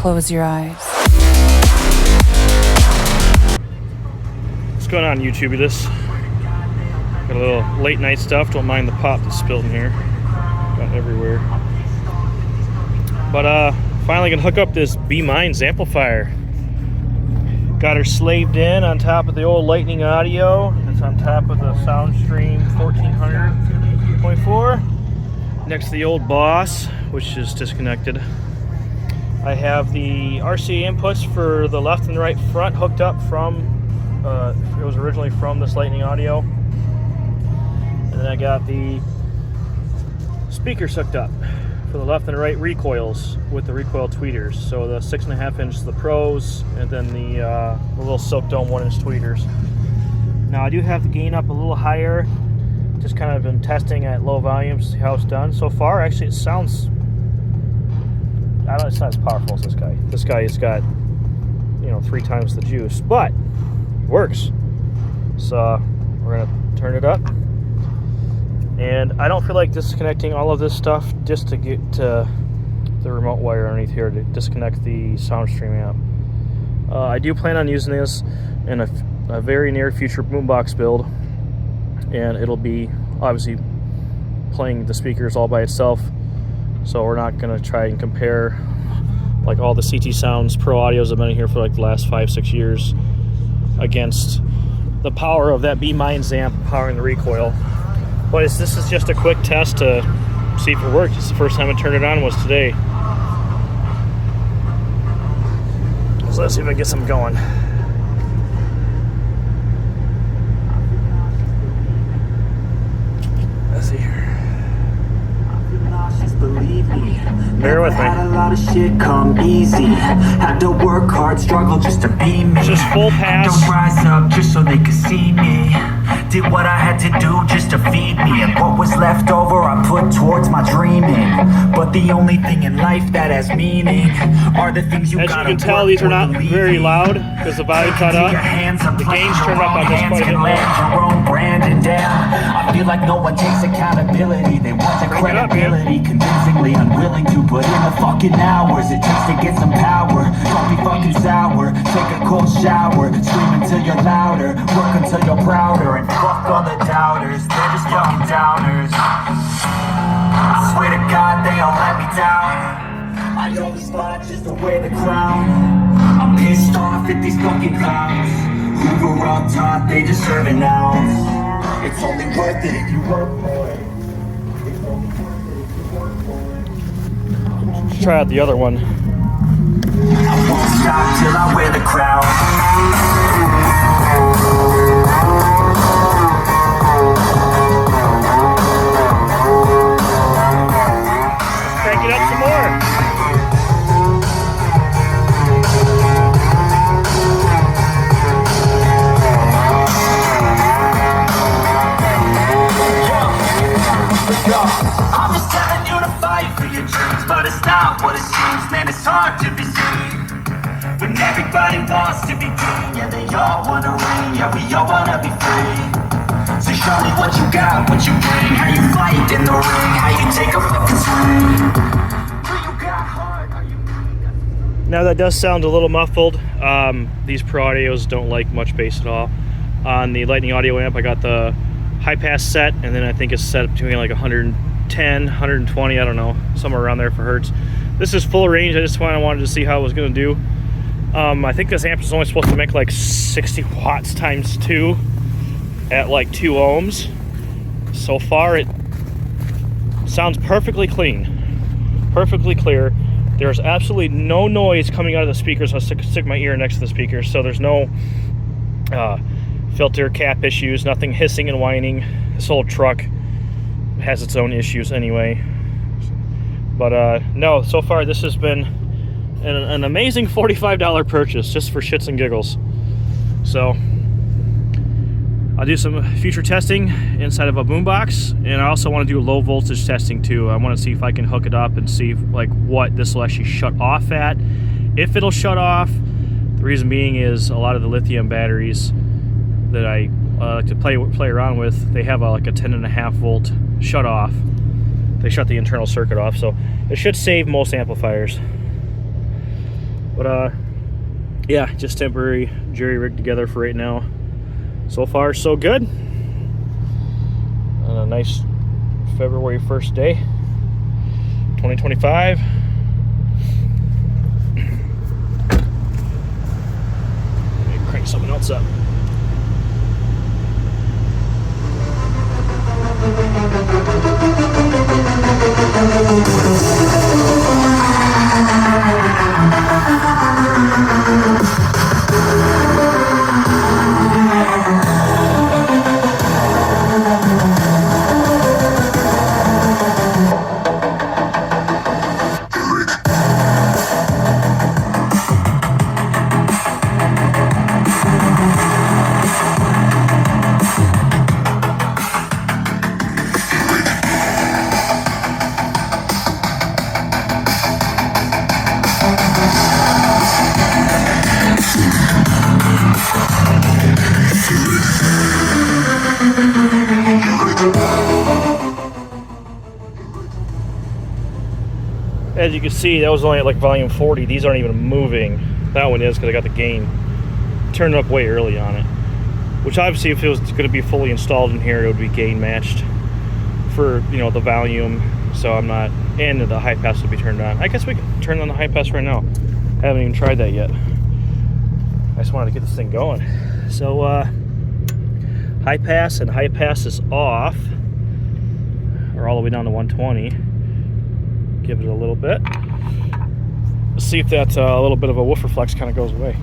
close your eyes. What's going on, YouTube? This got a little late night stuff. Don't mind the pop that's spilled in here. Got everywhere. But finally gonna hook up this Bemines amplifier. Got her slaved in on top of the old Lightning audio. It's on top of the Soundstream 1400.4 next to the old Boss, which is disconnected. I have the RCA inputs for the left and right front hooked up from, it was originally from this Lightning audio. And then I got the speakers hooked up for the left and right recoils with the recoil tweeters. So the 6.5 inch, the Pros, and then the little Silk Dome 1 inch tweeters. Now I do have the gain up a little higher. Just kind of been testing at low volumes to see how it's done. So far, actually, it sounds, I don't, it's not as powerful as this guy. This guy has got, 3 times the juice, but it works. So we're gonna turn it up. And I don't feel like disconnecting all of this stuff just to get to the remote wire underneath here to disconnect the Soundstream amp. I do plan on using this in a very near future boombox build, and it'll be obviously playing the speakers all by itself. So we're not going to try and compare like all the CT Sounds Pro audios have been in here for like the last 5-6 years against the power of that Bemines amp powering the recoil. But this is just a quick test to see if it worked. It's the first time I turned it on was today. So let's see if I can get some going. Let's see here. Bear with me. Had a lot of shit come easy. Had to work hard, struggle just to be me. Just full pass. Had to rise up just so they could see me. Did what I had to do just to feed me, and what was left over I put towards my dreaming. But the only thing in life that has meaning are the things you gotta. As you can tell, these are not very loud because the volume cut up. The gain's turned up on this quite a bit more. Your own brand and down. I feel like no one takes accountability. They want the credibility, convincingly unwilling to put in the fucking hours it takes to get some power. Don't be fucking sour. Take a cold shower. Scream until you're louder. Work until you're prouder. And fuck all the doubters. They're just fucking downers. I swear to God they all let me down. I always fought just to wear the crown. I'm pissed off at these fucking clowns who were all taught they deserve an ounce. It's only worth it if you work for it. Let's try out the other one. I won't stop till I wear the crown. Let's crank it up some more. I'm just telling you to fight for your dreams, but it's not what it seems. Man, it's hard to be seen when everybody wants to be king. Yeah, they all wanna reign. Yeah, we all wanna be free. So show me what you got, what you bring. How you fight in the ring, how you take a fucking swing. You got heart, are you? Now that does sound a little muffled. These Pro audios don't like much bass at all. On the Lightning audio amp, I got the high pass set, and then I think it's set between like 110, 120, I don't know, somewhere around there for hertz. This is full range. I just wanted to see how it was going to do. I think this amp is only supposed to make like 60 watts times 2 at like 2 ohms. So far it sounds perfectly clean, perfectly clear. There's absolutely no noise coming out of the speakers. I'll stick my ear next to the speakers, so there's no filter cap issues, nothing hissing and whining. This whole truck has its own issues anyway. But no, so far this has been an amazing $45 purchase just for shits and giggles. So I'll do some future testing inside of a boombox, and I also want to do low voltage testing too. I want to see if I can hook it up and see like what this will actually shut off at, if it'll shut off. The reason being is a lot of the lithium batteries that I like to play around with, they have like a 10.5 volt shut off. They shut the internal circuit off, so it should save most amplifiers. But yeah, just temporary jury rig together for right now. So far, so good. On a nice February 1st day, 2025. Let me crank something else up. As you can see, that was only at like volume 40. These aren't even moving. That one is because I got the gain turned up way early on it. Which obviously, if it was going to be fully installed in here, it would be gain matched for, you know, the volume. So I'm not, and the high pass would be turned on. I guess we can turn on the high pass right now. I haven't even tried that yet. I just wanted to get this thing going. So high pass, and high pass is off, or all the way down to 120. Give it a little bit. Let's see if that a little bit of a woofer flex kind of goes away.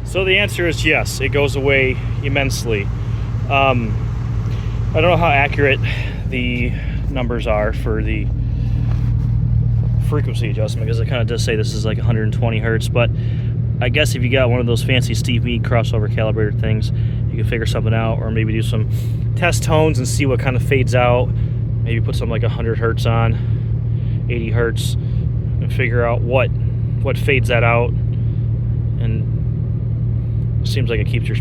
So the answer is yes, it goes away immensely. I don't know how accurate the numbers are for the frequency adjustment, because it kind of does say this is like 120 hertz, but I guess if you got one of those fancy Steve Mead crossover calibrator things, you can figure something out, or maybe do some test tones and see what kind of fades out. Maybe put something like 100 hertz on, 80 hertz, and figure out what fades that out. And seems like it keeps your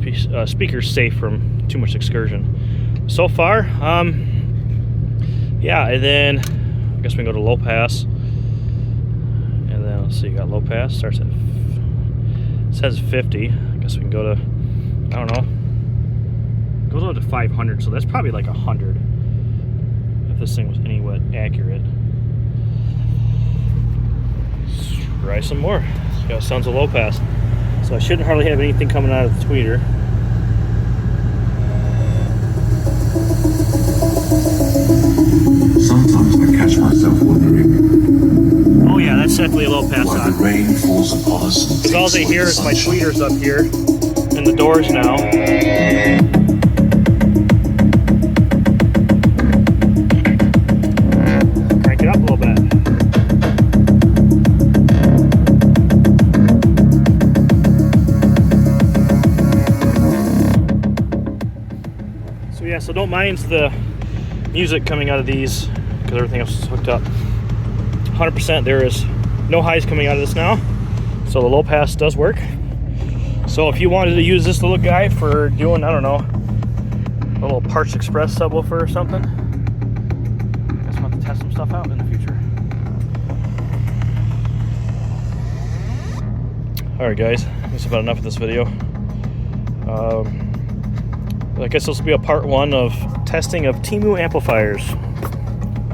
speakers safe from too much excursion. So far, yeah. And then I guess we can go to low pass, and then let's see, you got low pass starts at, it says 50. I guess we can go to, I don't know, goes up to 500. So that's probably like 100 if this thing was anywhat accurate. Let's try some more. It's got sounds of low pass. So I shouldn't hardly have anything coming out of the tweeter. Sometimes I catch myself wondering. Oh yeah, that's definitely a low pass Why on. the rain falls upon us and Because all they hear is my tweeters up here and the doors now. Crank it up a little bit. So yeah, so don't mind the music coming out of these because everything else is hooked up. 100% there is no highs coming out of this now, so the low pass does work. So if you wanted to use this little guy for doing, I don't know, a little Parts Express subwoofer or something, I just want to test some stuff out in the future. Alright guys, that's about enough of this video. I guess this will be a part 1 of testing of Temu amplifiers.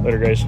Later guys.